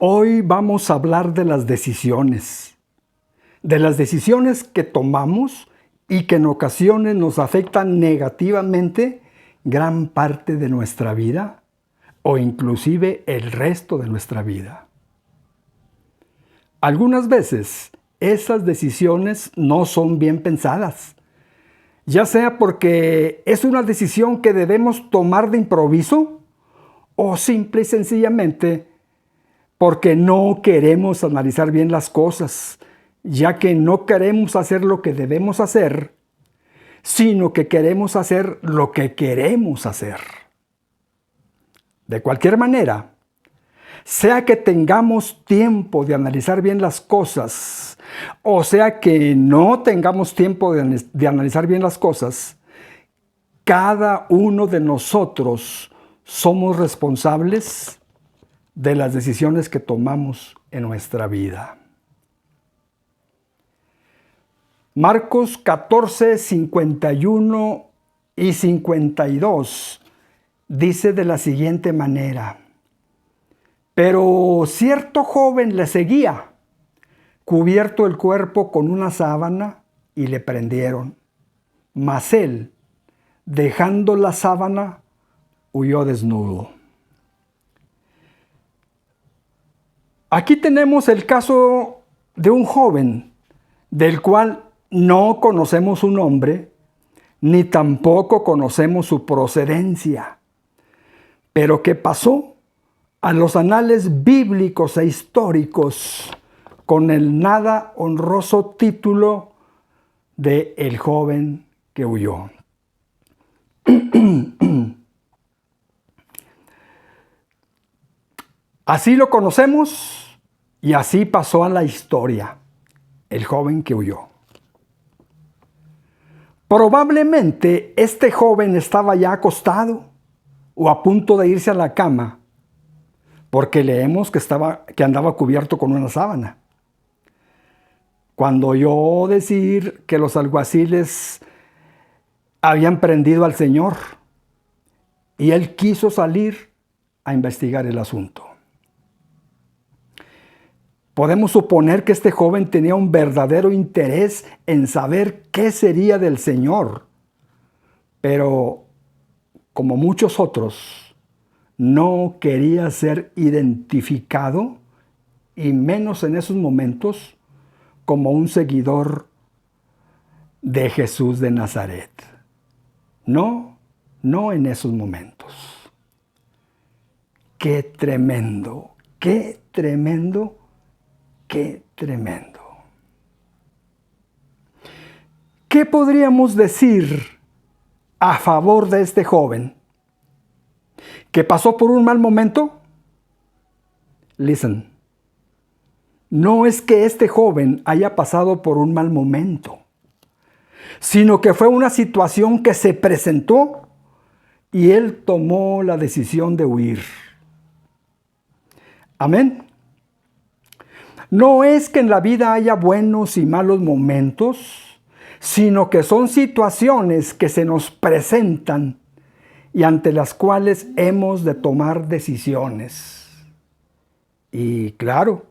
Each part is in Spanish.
Hoy vamos a hablar de las decisiones que tomamos y que en ocasiones nos afectan negativamente gran parte de nuestra vida o inclusive el resto de nuestra vida. Algunas veces esas decisiones no son bien pensadas, ya sea porque es una decisión que debemos tomar de improviso o simple y sencillamente porque no queremos analizar bien las cosas, ya que no queremos hacer lo que debemos hacer, sino que queremos hacer lo que queremos hacer. De cualquier manera, sea que tengamos tiempo de analizar bien las cosas, o sea que no tengamos tiempo de analizar bien las cosas, cada uno de nosotros somos responsables de las decisiones que tomamos en nuestra vida. Marcos 14, 51 y 52 dice de la siguiente manera: pero cierto joven le seguía, cubierto el cuerpo con una sábana, y le prendieron. Mas él, dejando la sábana, huyó desnudo. Aquí tenemos el caso de un joven del cual no conocemos su nombre, ni tampoco conocemos su procedencia, pero que pasó a los anales bíblicos e históricos con el nada honroso título de El joven que huyó. Así lo conocemos y así pasó a la historia, el joven que huyó. Probablemente este joven estaba ya acostado o a punto de irse a la cama, porque leemos que andaba cubierto con una sábana. Cuando oyó decir que los alguaciles habían prendido al Señor, y él quiso salir a investigar el asunto. Podemos suponer que este joven tenía un verdadero interés en saber qué sería del Señor, pero como muchos otros, no quería ser identificado, y menos en esos momentos, como un seguidor de Jesús de Nazaret. No en esos momentos. ¡Qué tremendo! ¡Qué tremendo! ¡Qué tremendo! ¿Qué podríamos decir a favor de este joven que pasó por un mal momento? Listen, no es que este joven haya pasado por un mal momento, sino que fue una situación que se presentó y él tomó la decisión de huir. Amén. No es que en la vida haya buenos y malos momentos, sino que son situaciones que se nos presentan y ante las cuales hemos de tomar decisiones. Y claro,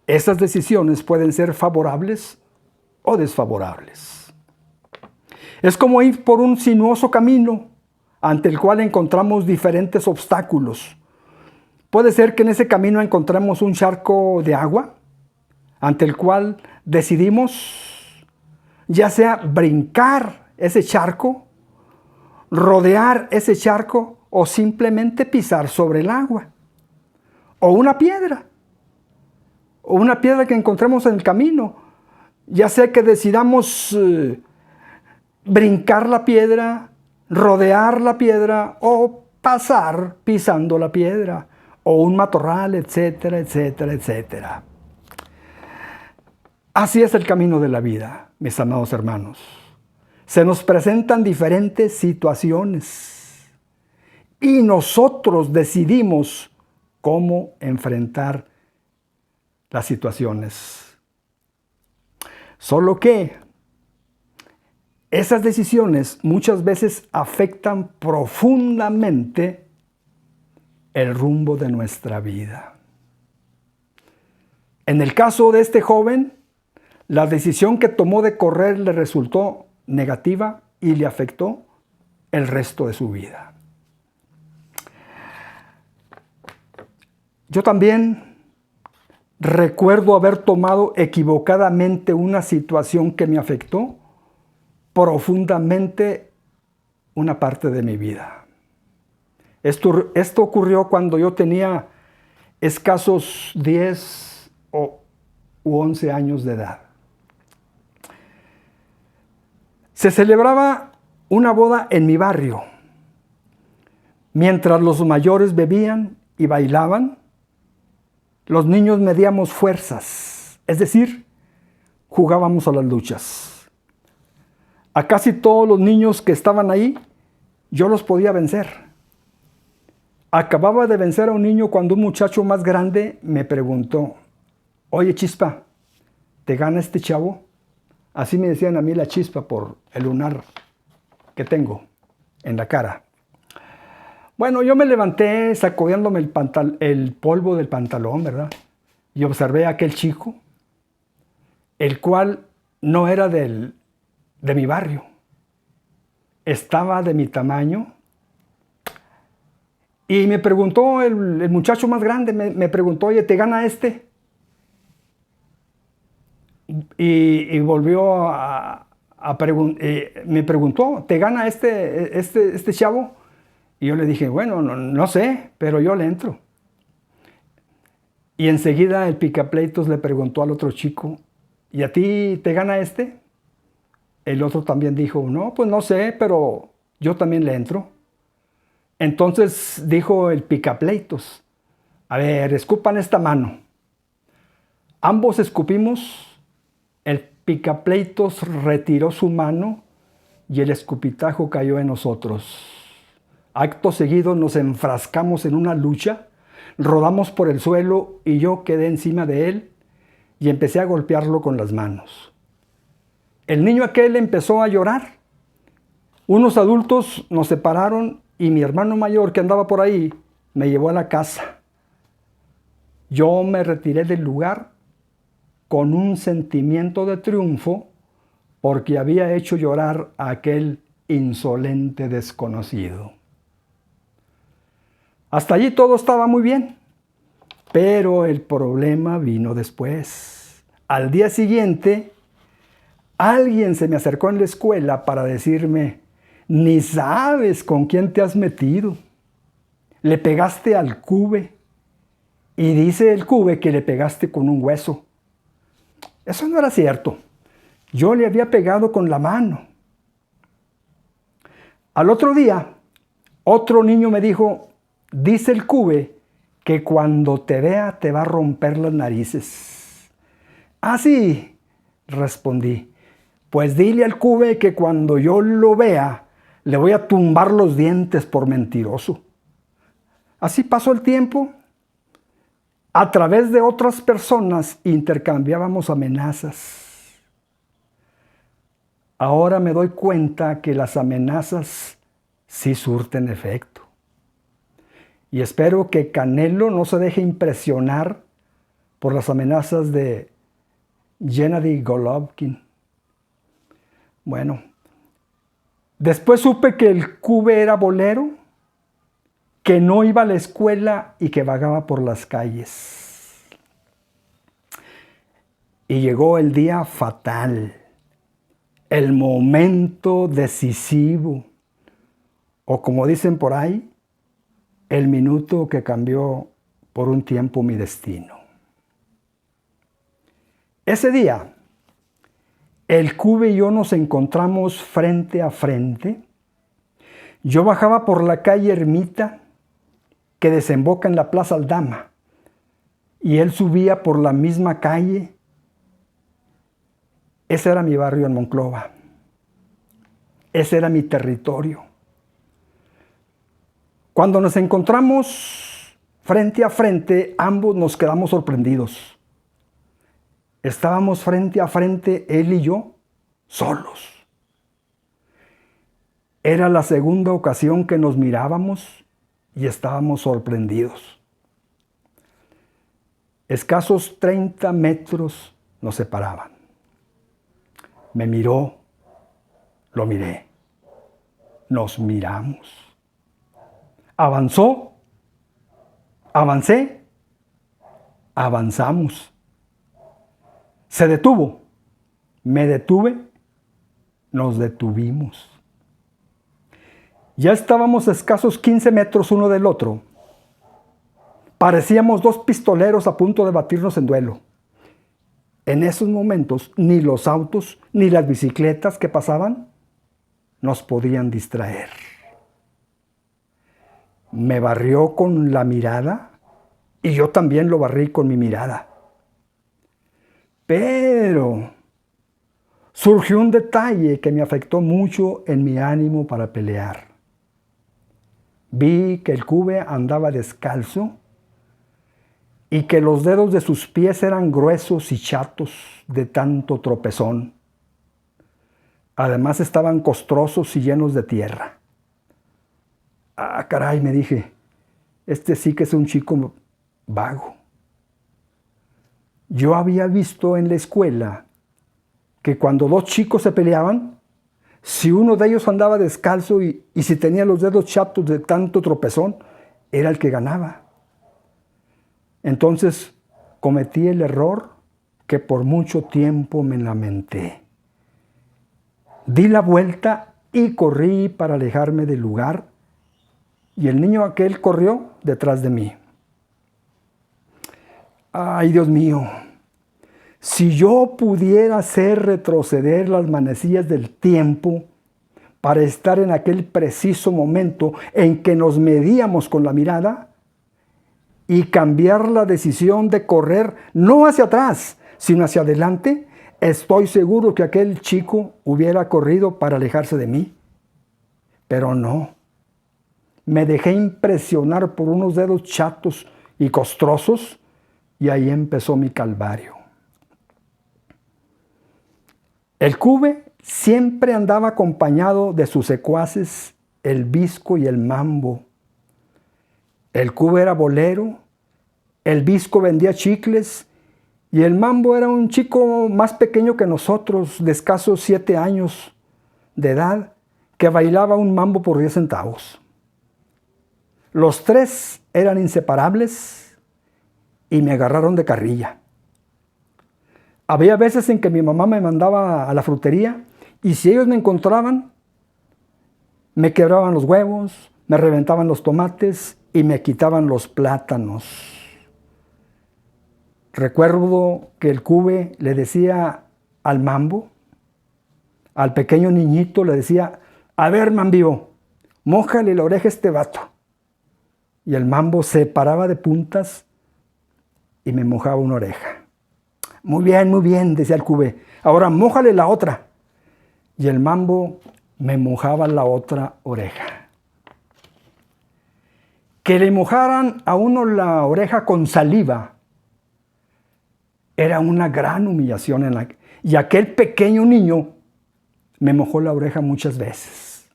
esas decisiones pueden ser favorables o desfavorables. Es como ir por un sinuoso camino ante el cual encontramos diferentes obstáculos. Puede ser que en ese camino encontremos un charco de agua ante el cual decidimos ya sea brincar ese charco, rodear ese charco o simplemente pisar sobre el agua. O una piedra que encontremos en el camino, ya sea que decidamos brincar la piedra, rodear la piedra o pasar pisando la piedra, o un matorral, etcétera, etcétera, etcétera. Así es el camino de la vida, mis amados hermanos. Se nos presentan diferentes situaciones y nosotros decidimos cómo enfrentar las situaciones. Solo que esas decisiones muchas veces afectan profundamente el rumbo de nuestra vida. En el caso de este joven, la decisión que tomó de correr le resultó negativa y le afectó el resto de su vida. Yo también recuerdo haber tomado equivocadamente una situación que me afectó profundamente una parte de mi vida. Esto ocurrió cuando yo tenía escasos 10 u 11 años de edad. Se celebraba una boda en mi barrio. Mientras los mayores bebían y bailaban, los niños medíamos fuerzas, es decir, jugábamos a las luchas. A casi todos los niños que estaban ahí, yo los podía vencer. Acababa de vencer a un niño cuando un muchacho más grande me preguntó: oye, Chispa, ¿te gana este chavo? Así me decían a mí la Chispa por el lunar que tengo en la cara. Bueno, yo me levanté sacudiéndome el polvo del pantalón, ¿verdad? Y observé a aquel chico, el cual no era de mi barrio. Estaba de mi tamaño. Y me preguntó el muchacho más grande, me preguntó: oye, ¿te gana este? Y volvió me preguntó: ¿te gana este chavo? Y yo le dije: bueno, no sé, pero yo le entro. Y enseguida el picapleitos le preguntó al otro chico: ¿y a ti te gana este? El otro también dijo: no, pues no sé, pero yo también le entro. Entonces dijo el picapleitos: a ver, escupan esta mano. Ambos escupimos. El picapleitos retiró su mano y el escupitajo cayó en nosotros. Acto seguido nos enfrascamos en una lucha, rodamos por el suelo y yo quedé encima de él y empecé a golpearlo con las manos. El niño aquel empezó a llorar. Unos adultos nos separaron y mi hermano mayor, que andaba por ahí, me llevó a la casa. Yo me retiré del lugar con un sentimiento de triunfo porque había hecho llorar a aquel insolente desconocido. Hasta allí todo estaba muy bien, pero el problema vino después. Al día siguiente, alguien se me acercó en la escuela para decirme: ni sabes con quién te has metido. Le pegaste al Cube y dice el Cube que le pegaste con un hueso. Eso no era cierto. Yo le había pegado con la mano. Al otro día, otro niño me dijo: dice el Cube que cuando te vea te va a romper las narices. Ah, sí, respondí. Pues dile al Cube que cuando yo lo vea le voy a tumbar los dientes por mentiroso. Así pasó el tiempo. A través de otras personas intercambiábamos amenazas. Ahora me doy cuenta que las amenazas sí surten efecto. Y espero que Canelo no se deje impresionar por las amenazas de Gennady Golovkin. Bueno, después supe que el Cube era bolero, que no iba a la escuela y que vagaba por las calles. Y llegó el día fatal, el momento decisivo, o como dicen por ahí, el minuto que cambió por un tiempo mi destino. Ese día, el Cube y yo nos encontramos frente a frente. Yo bajaba por la calle Ermita, que desemboca en la Plaza Aldama, y él subía por la misma calle. Ese era mi barrio en Monclova. Ese era mi territorio. Cuando nos encontramos frente a frente, ambos nos quedamos sorprendidos. Estábamos frente a frente, él y yo, solos. Era la segunda ocasión que nos mirábamos y estábamos sorprendidos. Escasos 30 metros nos separaban. Me miró, lo miré. Nos miramos. Avanzó, avancé, avanzamos. Se detuvo, me detuve, nos detuvimos. Ya estábamos a escasos 15 metros uno del otro. Parecíamos dos pistoleros a punto de batirnos en duelo. En esos momentos, ni los autos ni las bicicletas que pasaban nos podían distraer. Me barrió con la mirada y yo también lo barrí con mi mirada. Pero surgió un detalle que me afectó mucho en mi ánimo para pelear. Vi que el Cube andaba descalzo y que los dedos de sus pies eran gruesos y chatos de tanto tropezón. Además estaban costrosos y llenos de tierra. Ah, caray, me dije, este sí que es un chico vago. Yo había visto en la escuela que cuando dos chicos se peleaban, si uno de ellos andaba descalzo y si tenía los dedos chatos de tanto tropezón, era el que ganaba. Entonces cometí el error que por mucho tiempo me lamenté. Di la vuelta y corrí para alejarme del lugar, y el niño aquel corrió detrás de mí. Ay, Dios mío, si yo pudiera hacer retroceder las manecillas del tiempo para estar en aquel preciso momento en que nos medíamos con la mirada y cambiar la decisión de correr no hacia atrás, sino hacia adelante, estoy seguro que aquel chico hubiera corrido para alejarse de mí. Pero no. Me dejé impresionar por unos dedos chatos y costrosos y ahí empezó mi calvario. El Cube siempre andaba acompañado de sus secuaces, el Visco y el Mambo. El Cube era bolero, el Visco vendía chicles y el Mambo era un chico más pequeño que nosotros, de escasos 7 años de edad, que bailaba un mambo por 10 centavos. Los tres eran inseparables y me agarraron de carrilla. Había veces en que mi mamá me mandaba a la frutería y si ellos me encontraban, me quebraban los huevos, me reventaban los tomates y me quitaban los plátanos. Recuerdo que el Cube le decía al Mambo, al pequeño niñito le decía, a ver, Mambío, mójale la oreja a este vato. Y el Mambo se paraba de puntas y me mojaba una oreja. Muy bien, decía el Cube. Ahora mójale la otra. Y el Mambo me mojaba la otra oreja. Que le mojaran a uno la oreja con saliva era una gran humillación. Y aquel pequeño niño me mojó la oreja muchas veces.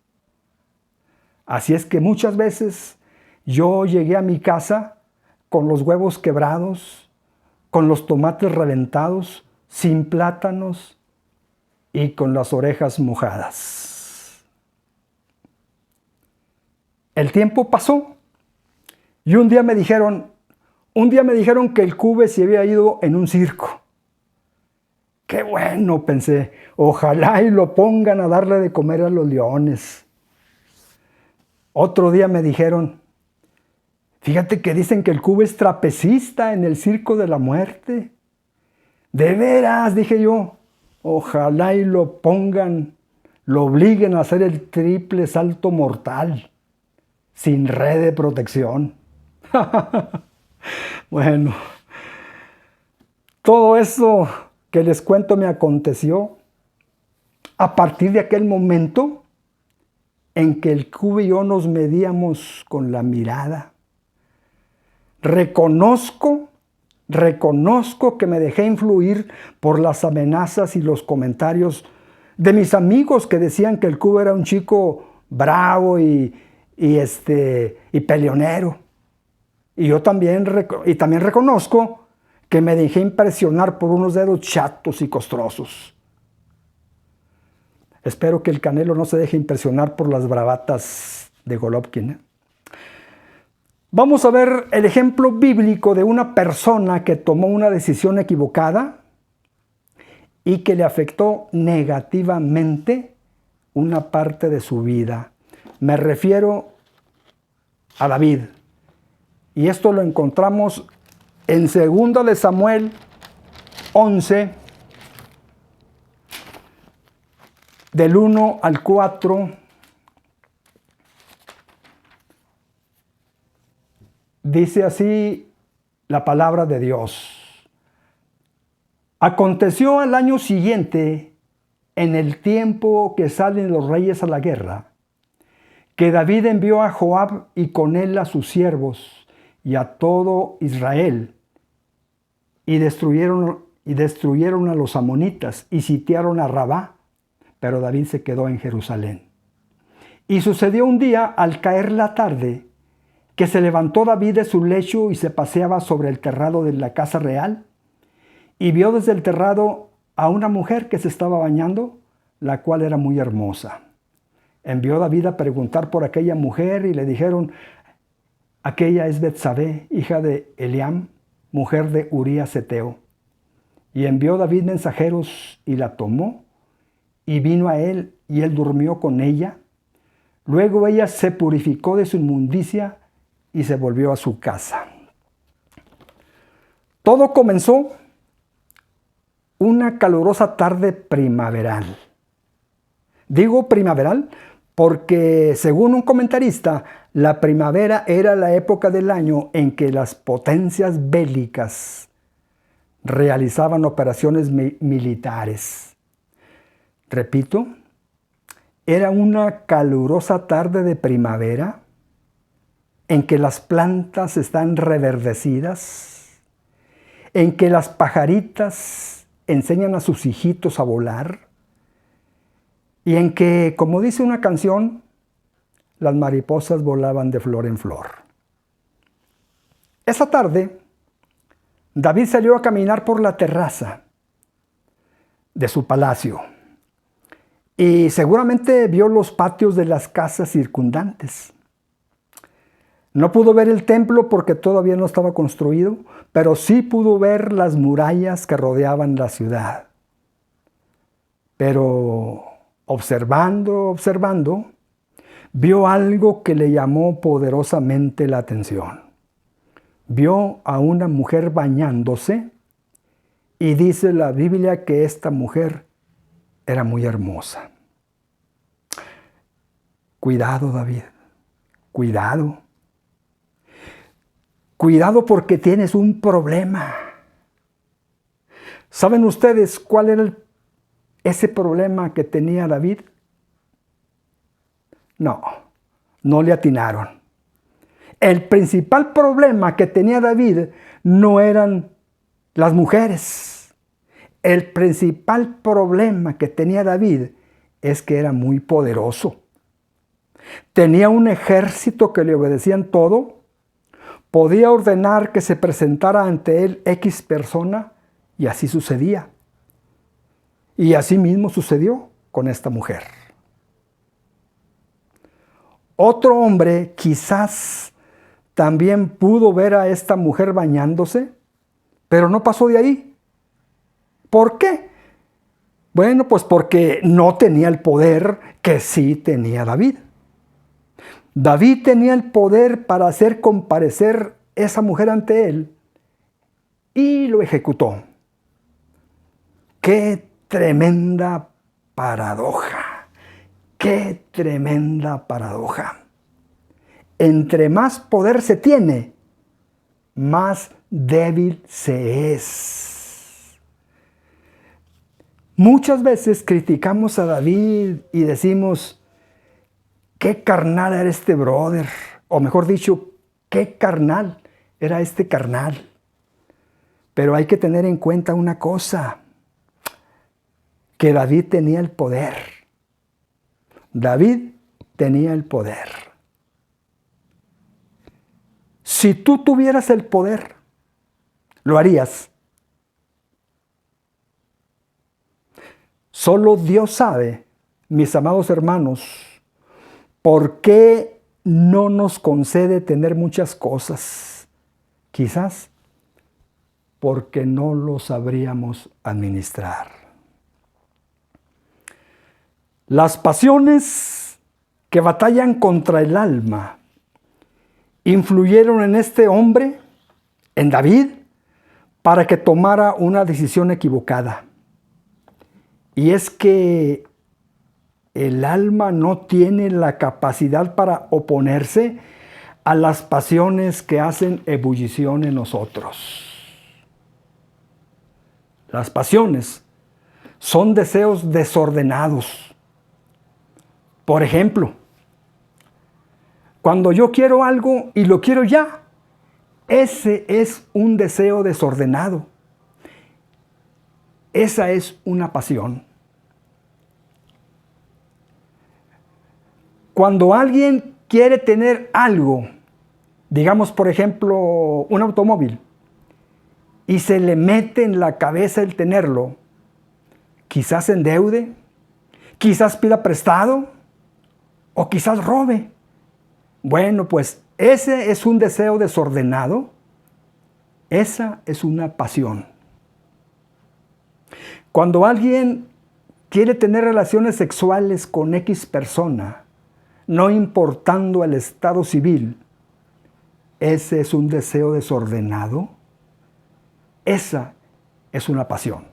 Así es que muchas veces yo llegué a mi casa con los huevos quebrados, con los tomates reventados, sin plátanos y con las orejas mojadas. El tiempo pasó y un día me dijeron que el Cube se había ido en un circo. ¡Qué bueno!, pensé. Ojalá y lo pongan a darle de comer a los leones. Otro día me dijeron, fíjate que dicen que el Cube es trapecista en el Circo de la Muerte. ¿De veras?, dije yo. Ojalá y lo pongan, lo obliguen a hacer el triple salto mortal, sin red de protección. Bueno, todo eso que les cuento me aconteció a partir de aquel momento en que el Cube y yo nos medíamos con la mirada. Reconozco que me dejé influir por las amenazas y los comentarios de mis amigos que decían que el Cube era un chico bravo y peleonero. Y yo también reconozco que me dejé impresionar por unos dedos chatos y costrosos. Espero que el Canelo no se deje impresionar por las bravatas de Golovkin, ¿eh? Vamos a ver el ejemplo bíblico de una persona que tomó una decisión equivocada y que le afectó negativamente una parte de su vida. Me refiero a David. Y esto lo encontramos en 2 de Samuel 11, del 1 al 4. Dice así la palabra de Dios. Aconteció al año siguiente, en el tiempo que salen los reyes a la guerra, que David envió a Joab y con él a sus siervos y a todo Israel, y destruyeron a los amonitas y sitiaron a Rabá, pero David se quedó en Jerusalén. Y sucedió un día, al caer la tarde, que se levantó David de su lecho y se paseaba sobre el terrado de la casa real, y vio desde el terrado a una mujer que se estaba bañando, la cual era muy hermosa. Envió David a preguntar por aquella mujer y le dijeron: aquella es Betsabé, hija de Eliam, mujer de Urías Heteo. Y envió David mensajeros y la tomó y vino a él y él durmió con ella. Luego ella se purificó de su inmundicia y se volvió a su casa. Todo comenzó una calurosa tarde primaveral. Digo primaveral porque, según un comentarista, la primavera era la época del año en que las potencias bélicas realizaban operaciones militares. Repito, era una calurosa tarde de primavera en que las plantas están reverdecidas, en que las pajaritas enseñan a sus hijitos a volar, y en que, como dice una canción, las mariposas volaban de flor en flor. Esa tarde, David salió a caminar por la terraza de su palacio y seguramente vio los patios de las casas circundantes. No pudo ver el templo porque todavía no estaba construido, pero sí pudo ver las murallas que rodeaban la ciudad. Pero observando, vio algo que le llamó poderosamente la atención. Vio a una mujer bañándose y dice la Biblia que esta mujer era muy hermosa. Cuidado, David, cuidado. Cuidado porque tienes un problema. ¿Saben ustedes cuál era ese problema que tenía David? No le atinaron. El principal problema que tenía David no eran las mujeres. El principal problema que tenía David es que era muy poderoso. Tenía un ejército que le obedecían todo. Podía ordenar que se presentara ante él X persona y así sucedía. Y así mismo sucedió con esta mujer. Otro hombre quizás también pudo ver a esta mujer bañándose, pero no pasó de ahí. ¿Por qué? Bueno, pues porque no tenía el poder que sí tenía David. David tenía el poder para hacer comparecer esa mujer ante él y lo ejecutó. ¡Qué tremenda paradoja! ¡Qué tremenda paradoja! Entre más poder se tiene, más débil se es. Muchas veces criticamos a David y decimos: qué carnal era este brother, o mejor dicho, qué carnal era este carnal. Pero hay que tener en cuenta una cosa, que David tenía el poder. David tenía el poder. Si tú tuvieras el poder, ¿lo harías? Solo Dios sabe, mis amados hermanos, por qué no nos concede tener muchas cosas. Quizás porque no lo sabríamos administrar. Las pasiones que batallan contra el alma influyeron en este hombre, en David, para que tomara una decisión equivocada. Y es que el alma no tiene la capacidad para oponerse a las pasiones que hacen ebullición en nosotros. Las pasiones son deseos desordenados. Por ejemplo, cuando yo quiero algo y lo quiero ya, ese es un deseo desordenado. Esa es una pasión. Cuando alguien quiere tener algo, digamos por ejemplo un automóvil, y se le mete en la cabeza el tenerlo, quizás endeude, quizás pida prestado o quizás robe. Bueno, pues ese es un deseo desordenado, esa es una pasión. Cuando alguien quiere tener relaciones sexuales con X persona, no importando el estado civil, ese es un deseo desordenado, esa es una pasión.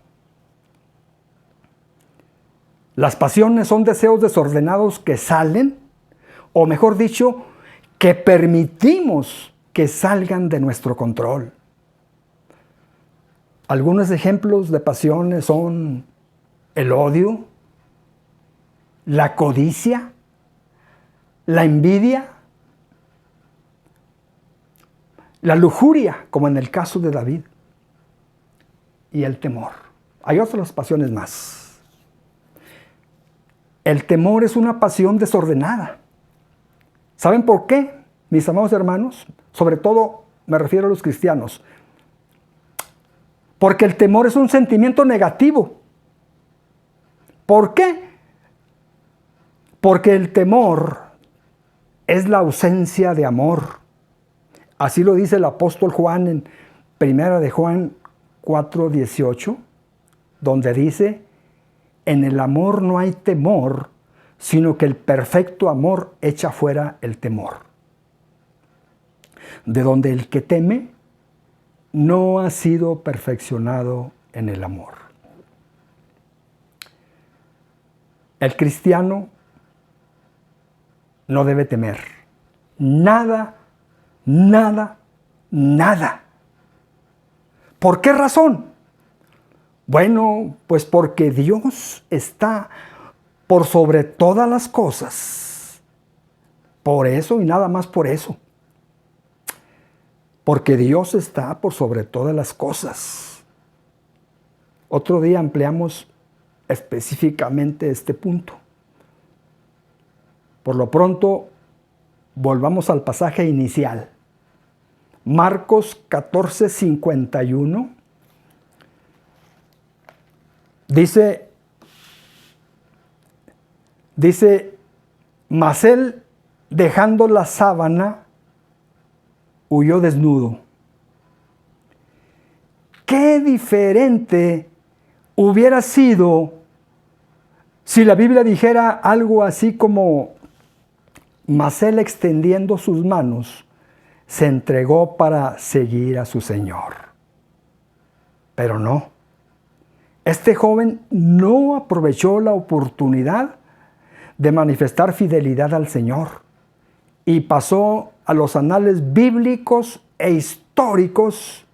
Las pasiones son deseos desordenados que salen, o mejor dicho, que permitimos que salgan de nuestro control. Algunos ejemplos de pasiones son el odio, la codicia, la envidia, la lujuria, como en el caso de David, y el temor. Hay otras pasiones más. El temor es una pasión desordenada. ¿Saben por qué, mis amados hermanos? Sobre todo me refiero a los cristianos. Porque el temor es un sentimiento negativo. ¿Por qué? Porque el temor es la ausencia de amor. Así lo dice el apóstol Juan en 1 de Juan 4:18, donde dice: en el amor no hay temor, sino que el perfecto amor echa fuera el temor. De donde el que teme no ha sido perfeccionado en el amor. El cristiano no debe temer nada, nada, nada. ¿Por qué razón? Bueno, pues porque Dios está por sobre todas las cosas. Por eso y nada más por eso. Porque Dios está por sobre todas las cosas. Otro día ampliamos específicamente este punto. Por lo pronto, volvamos al pasaje inicial. Marcos 14:51 dice, mas él, dejando la sábana, huyó desnudo. Qué diferente hubiera sido si la Biblia dijera algo así como: mas él, extendiendo sus manos, se entregó para seguir a su Señor. Pero no. Este joven no aprovechó la oportunidad de manifestar fidelidad al Señor y pasó a los anales bíblicos e históricos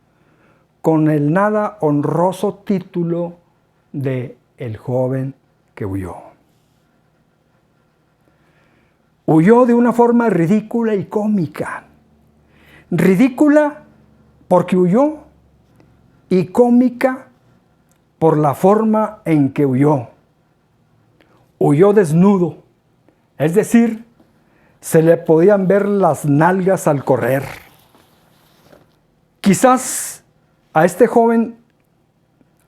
con el nada honroso título de el joven que huyó. Huyó de una forma ridícula y cómica. Ridícula porque huyó y cómica por la forma en que huyó. Huyó desnudo, es decir, se le podían ver las nalgas al correr. Quizás a este joven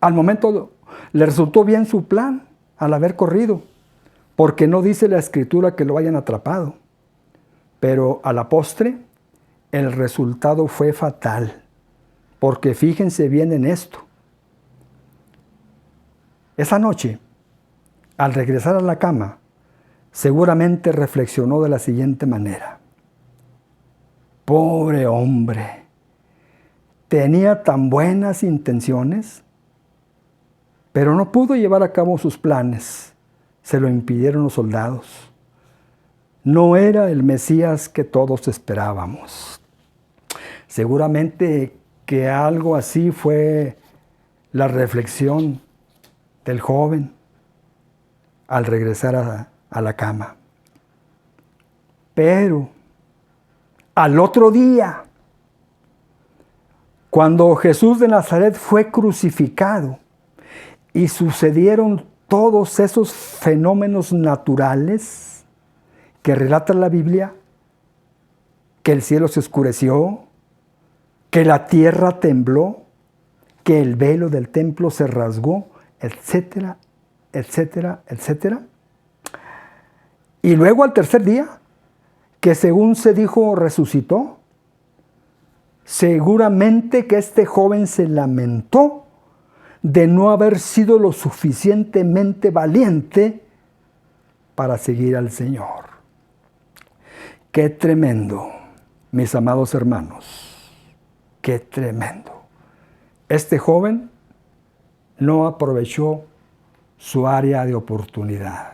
al momento le resultó bien su plan, al haber corrido, porque no dice la Escritura que lo hayan atrapado. Pero a la postre, el resultado fue fatal, porque fíjense bien en esto. Esa noche, al regresar a la cama, seguramente reflexionó de la siguiente manera: pobre hombre, tenía tan buenas intenciones, pero no pudo llevar a cabo sus planes. Se lo impidieron los soldados. No era el Mesías que todos esperábamos. Seguramente que algo así fue la reflexión del joven al regresar a la cama. Pero al otro día, cuando Jesús de Nazaret fue crucificado y sucedieron todos esos fenómenos naturales que relata la Biblia, que el cielo se oscureció, que la tierra tembló, que el velo del templo se rasgó, etcétera, etcétera, etcétera. Y luego al tercer día, que según se dijo resucitó, seguramente que este joven se lamentó de no haber sido lo suficientemente valiente para seguir al Señor. Qué tremendo, mis amados hermanos, qué tremendo. Este joven no aprovechó su área de oportunidad.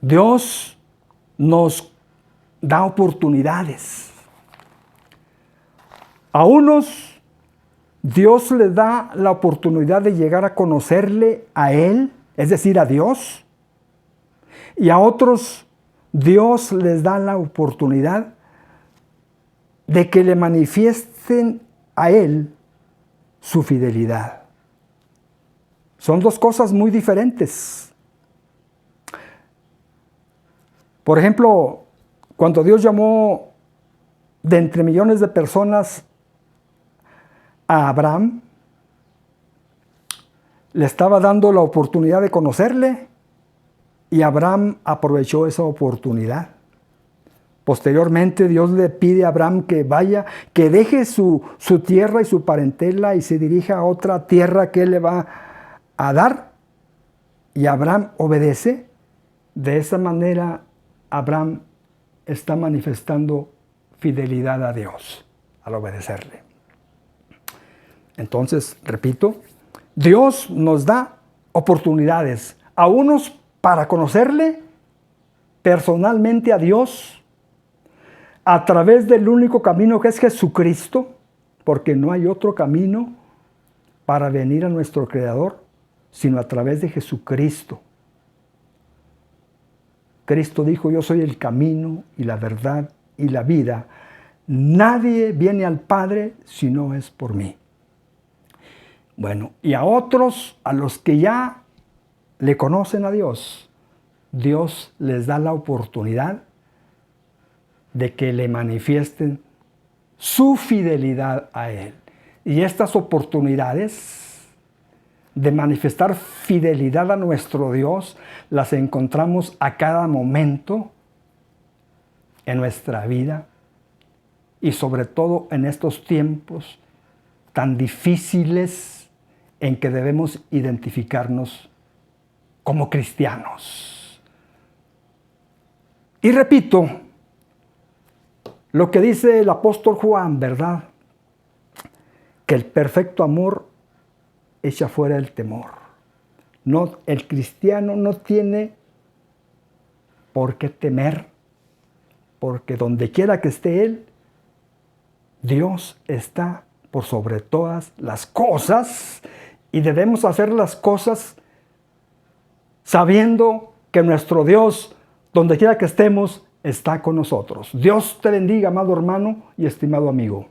Dios nos da oportunidades. A unos Dios les da la oportunidad de llegar a conocerle a Él, es decir, a Dios. Y a otros Dios les da la oportunidad de que le manifiesten a Él su fidelidad. Son dos cosas muy diferentes. Por ejemplo, cuando Dios llamó de entre millones de personas a Abraham, le estaba dando la oportunidad de conocerle y Abraham aprovechó esa oportunidad. Posteriormente Dios le pide a Abraham que vaya, que deje su tierra y su parentela y se dirija a otra tierra que él le va a dar. Y Abraham obedece. De esa manera Abraham está manifestando fidelidad a Dios al obedecerle. Entonces, repito, Dios nos da oportunidades a unos para conocerle personalmente a Dios a través del único camino que es Jesucristo, porque no hay otro camino para venir a nuestro Creador sino a través de Jesucristo. Cristo dijo: yo soy el camino y la verdad y la vida. Nadie viene al Padre si no es por mí. Bueno, y a otros, a los que ya le conocen a Dios, Dios les da la oportunidad de que le manifiesten su fidelidad a Él. Y estas oportunidades de manifestar fidelidad a nuestro Dios las encontramos a cada momento en nuestra vida y sobre todo en estos tiempos tan difíciles en que debemos identificarnos como cristianos. Y repito lo que dice el apóstol Juan, ¿verdad? Que el perfecto amor echa fuera el temor. No, el cristiano no tiene por qué temer, porque donde quiera que esté él, Dios está por sobre todas las cosas y debemos hacer las cosas sabiendo que nuestro Dios, donde quiera que estemos, está con nosotros. Dios te bendiga, amado hermano y estimado amigo.